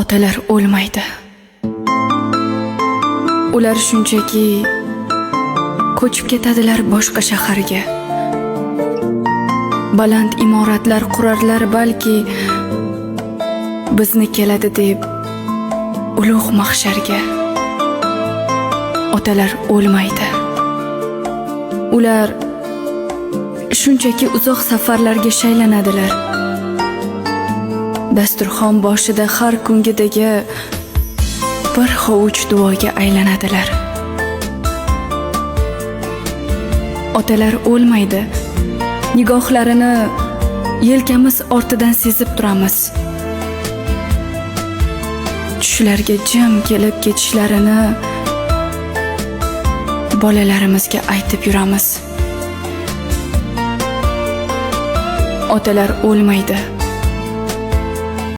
Otalar o'lmaydi. Ular shunchaki ko'chib ketadilar boshqa shaharga. Baland imoratlar qurarlar balki, bizni keladi deb ulug' mahsharga. Otalar o'lmaydi. Ular shunchaki uzoq safarlarga shaylanadilar. Dasturxon boshida har kungidagi bir hovuch duoga aylanadilar. Otalar o'lmaydi. Nigohlarini yelkamiz ortidan sezib turamiz. Tushlarga jim kelib ketishlarini bolalarimizga aytib yuramiz. Otalar o'lmaydi.